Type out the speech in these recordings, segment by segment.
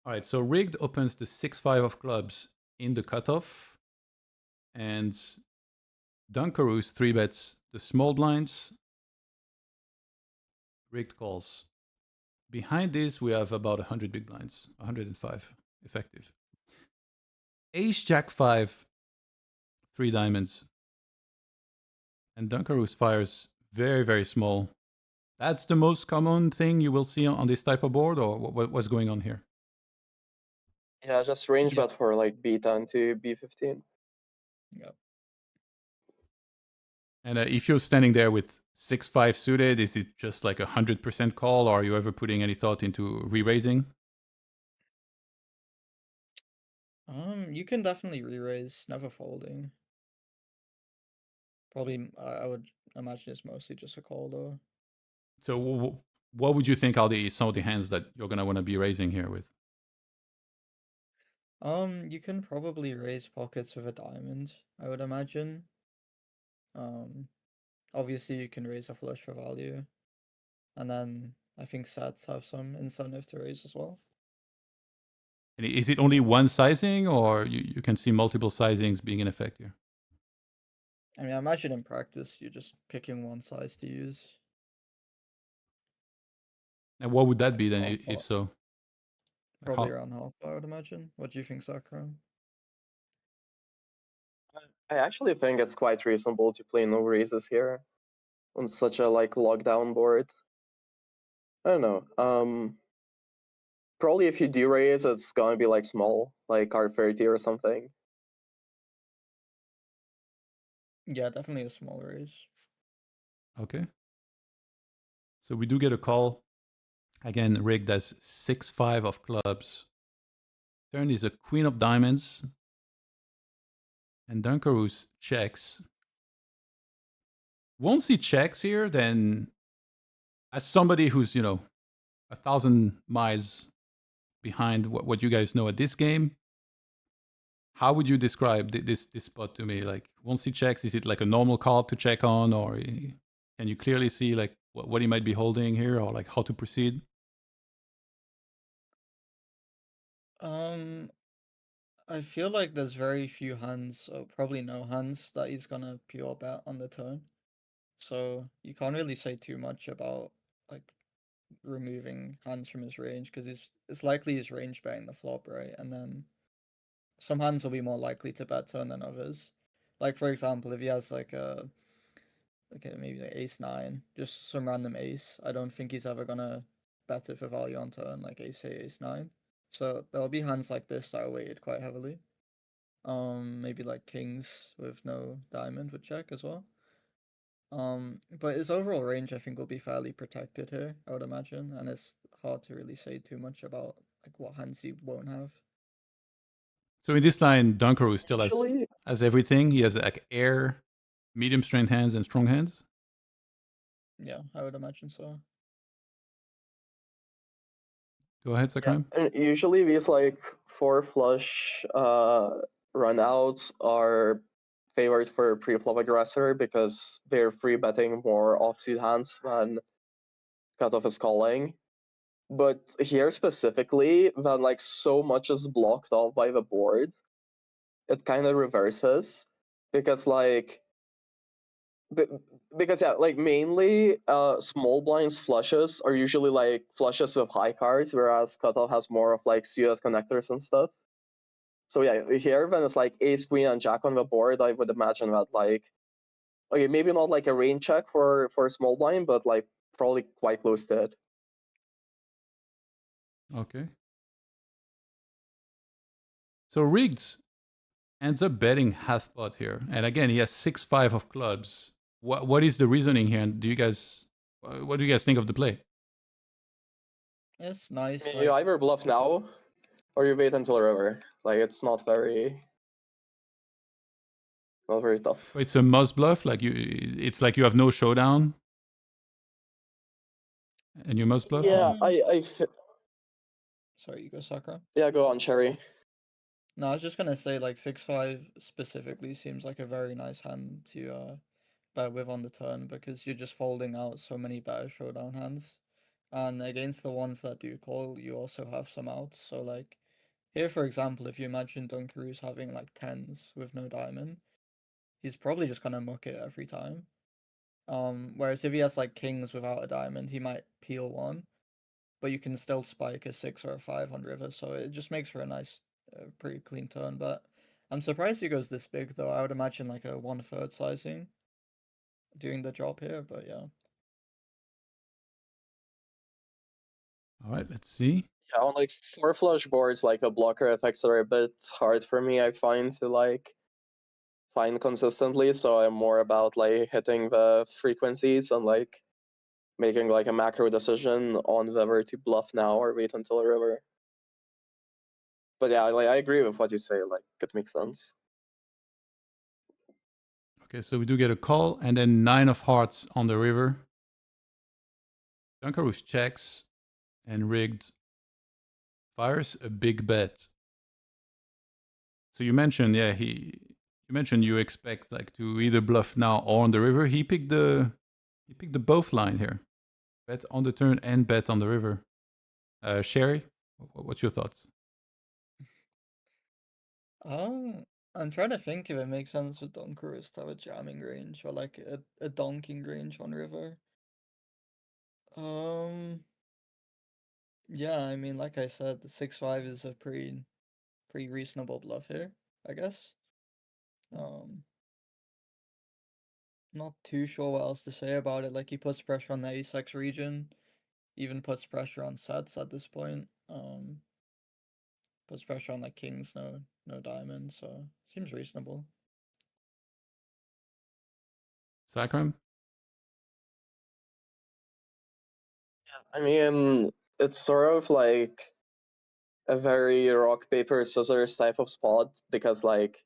All right, so rigged opens the 6-5 of clubs in the cutoff, and Dunkaroos 3-bets the small blinds, rigged calls. Behind this, we have about 100 big blinds, 105 effective. Ace Jack 5, 3 diamonds, and Dunkaroos fires very, very small. That's the most common thing you will see on this type of board, or what's going on here? Yeah, just range Yeah. bet for like B10 to B15. Yeah. And if you're standing there with 6-5 suited, is it just like 100% call, or are you ever putting any thought into re-raising? You can definitely re-raise, never folding. Probably, I would imagine it's mostly just a call though. So what would you think are some of the hands that you're gonna want to be raising here with? You can probably raise pockets with a diamond, I would imagine. Um, Obviously you can raise a flush for value, and then I think sets have some incentive to raise as well. And is it only one sizing, or you can see multiple sizings being in effect here? I mean, I imagine in practice you're just picking one size to use. And what would that Like be then, half if pot, so? Like probably how, around half pot, I would imagine. What do you think, Sakura? I actually think it's quite reasonable to play no raises here on such a like lockdown board. I don't know. Probably if you do raise, it's gonna be like small, like card 30 or something. Yeah, definitely a small raise. okay. So we do get a call. Again, rigged as 6-5 of clubs. Turn is a queen of diamonds. And Dunkaroos checks. Once he checks here, then as somebody who's, 1,000 miles behind what you guys know at this game, how would you describe this spot to me? Like, once he checks, is it like a normal call to check on, or can you clearly see like what he might be holding here, or like how to proceed? Um, I feel like there's very few hands, or probably no hands, that he's gonna pure bet on the turn. So you can't really say too much about like removing hands from his range because it's likely he's range betting the flop, right? And then some hands will be more likely to bet turn than others. Like for example, if he has like a maybe like ace nine, just some random ace, I don't think he's ever gonna bet it for value on turn, like ace eight, ace nine. So there'll be hands like this that are weighted quite heavily. Maybe like kings with no diamond would check as well. But his overall range I think will be fairly protected here, I would imagine, and it's hard to really say too much about like what hands he won't have. So in this line, Dunkaro still Actually, has everything. He has like air, medium strength hands, and strong hands. Yeah, I would imagine so. Go ahead, yeah. Sakram. And usually these like four flush runouts are favored for pre-flop aggressor because they're free betting more offsuit hands when cutoff is calling. But here specifically, when like so much is blocked off by the board, it kind of reverses because like because yeah, like mainly small blinds flushes are usually like flushes with high cards, whereas cutoff has more of like suited connectors and stuff. So yeah, here when it's like ace queen and jack on the board, I would imagine that like okay, maybe not like a range check for small blind, but like probably quite close to it. Okay. So rigged ends up betting half pot here, and again he has 6-5 of clubs. What is the reasoning here? And what do you guys think of the play? It's I nice, mean, you like either bluff now or you wait until river. Like it's not very tough. It's a must bluff. Like it's like you have no showdown, and you must bluff, or Yeah, um I sorry, you go Sakura. yeah, go on, Cherry. No, I was just gonna say like 6-5 specifically seems like a very nice hand to bet with on the turn because you're just folding out so many better showdown hands. and against the ones that do call, you also have some outs. So like here, for example, if you imagine Dunkaroos having like tens with no diamond, he's probably just gonna muck it every time. Whereas if he has like kings without a diamond, he might peel one, but you can still spike a 6 or a 5 on river, so it just makes for a nice, pretty clean turn. But I'm surprised he goes this big, though. I would imagine like a 1/3 sizing doing the job here, but yeah. All right, let's see. Yeah, on like 4 flush boards, like a blocker effects are a bit hard for me, I find, to like find consistently. So I'm more about like hitting the frequencies and like making like a macro decision on whether to bluff now or wait until a river. But yeah, like I agree with what you say. Like it makes sense. Okay, so we do get a call, and then 9 of hearts on the river. Dunkaroos checks, and Rigged fires a big bet. So you mentioned, yeah, you mentioned you expect like to either bluff now or on the river. He picked the both line here. Bet on the turn and bet on the river. Sherry, what's your thoughts? Um, I'm trying to think if it makes sense with Dunkaroos to have a jamming range or like a donking range on river. Um, yeah, I mean, like I said, the 6/5 is a pretty reasonable bluff here, I guess. Um, not too sure what else to say about it. Like he puts pressure on the ace-X region, even puts pressure on sets at this point. Puts pressure on like kings, no diamond, so seems reasonable. Sacram? I mean, it's sort of like a very rock paper scissors type of spot because like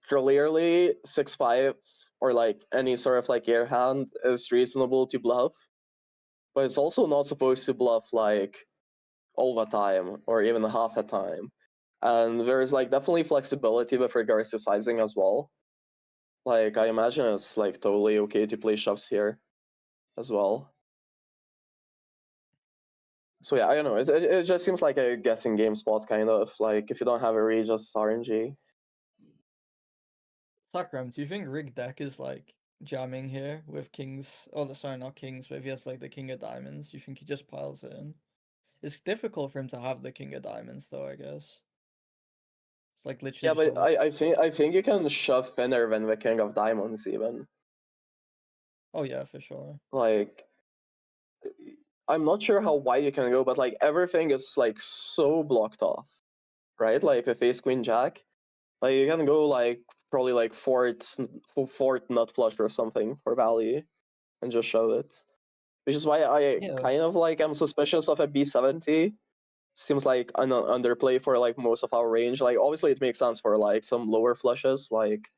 clearly 6/5 or like any sort of like air hand is reasonable to bluff, but it's also not supposed to bluff like all the time or even half the time. And there's like definitely flexibility with regards to sizing as well. Like I imagine it's like totally okay to play shoves here as well. So yeah, I don't know. It just seems like a guessing game spot, kind of like if you don't have a read, just RNG. Sakram, do you think Riggedeck is like jamming here with kings? Oh, sorry, not kings, but if he has like the king of diamonds, do you think he just piles it in? It's difficult for him to have the king of diamonds, though. I guess it's like literally Yeah, just a but one. I think you can shove thinner than the king of diamonds even. Oh yeah, for sure. Like I'm not sure how wide you can go, but like everything is like so blocked off, right? Like with ace queen jack, like you can go like probably like fourth nut flush or something for value and just shove it. Which is why I Yeah, kind of like am suspicious of a B70. Seems like an underplay for like most of our range. Like obviously it makes sense for like some lower flushes, like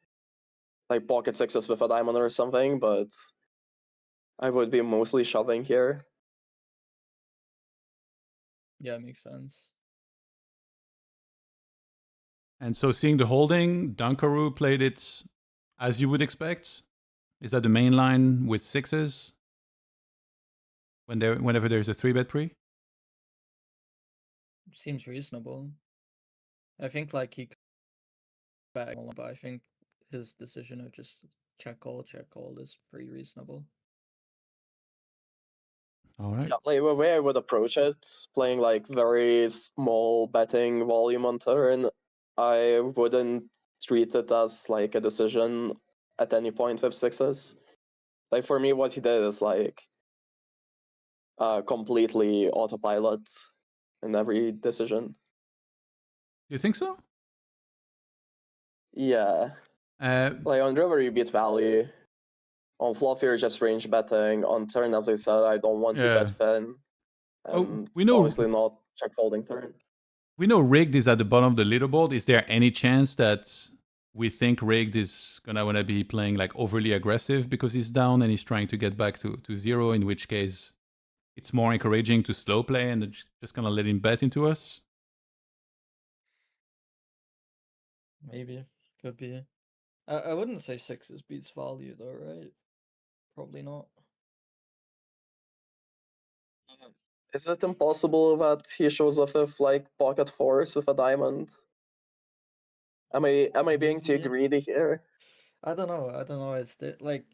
pocket sixes with a diamond or something, but I would be mostly shoving here. yeah, it makes sense. And so seeing the holding, Dunkaroo played it as you would expect. Is that the main line with sixes? Whenever there's a 3-bet pre? Seems reasonable. I think like he could back, but I think his decision of just check call is pretty reasonable. All right. Yeah, like the way I would approach it, playing like very small betting volume on turn, I wouldn't treat it as like a decision at any point with sixes. Like for me, what he did is like completely autopilot in every decision. You think so? Yeah, Uh, like on river you beat value. On flop you're just range betting. On turn, as I said, I don't want to bet yeah. thin, Oh, and obviously not check folding turn. we know Rigged is at the bottom of the leaderboard. Is there any chance that we think Rigged is gonna be playing like overly aggressive because he's down and he's trying to get back to zero? In which case, it's more encouraging to slow play and just kind of let him bet into us. Maybe could be. I wouldn't say sixes beats value though, right? Probably not. Is it impossible that he shows up with like pocket fours with a diamond? Am I being too Yeah. greedy here? I don't know. I don't know. It's like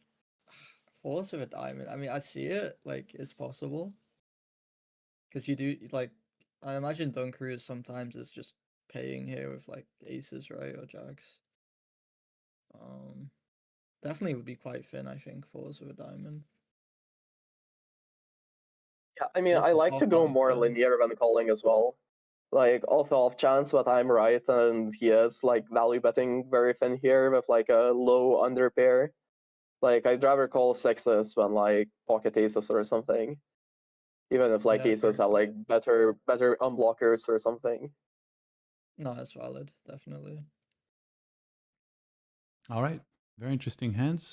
fours with a diamond. I mean, I see it. Like, it's possible because you do like. I imagine Dunkaroos sometimes is just paying here with like aces, right, or jacks. Definitely would be quite thin. I think fours with a diamond. Yeah, I mean, I Also, like to flop go on the more turn. linear when calling as well. Like off chance that I'm right and he is like value betting very thin here with like a low under pair. Like I'd rather call sixes when like pocket aces or something. Even if like Yeah, aces very have true. like better unblockers or something. No, it's valid. Definitely. All right. Very interesting hands.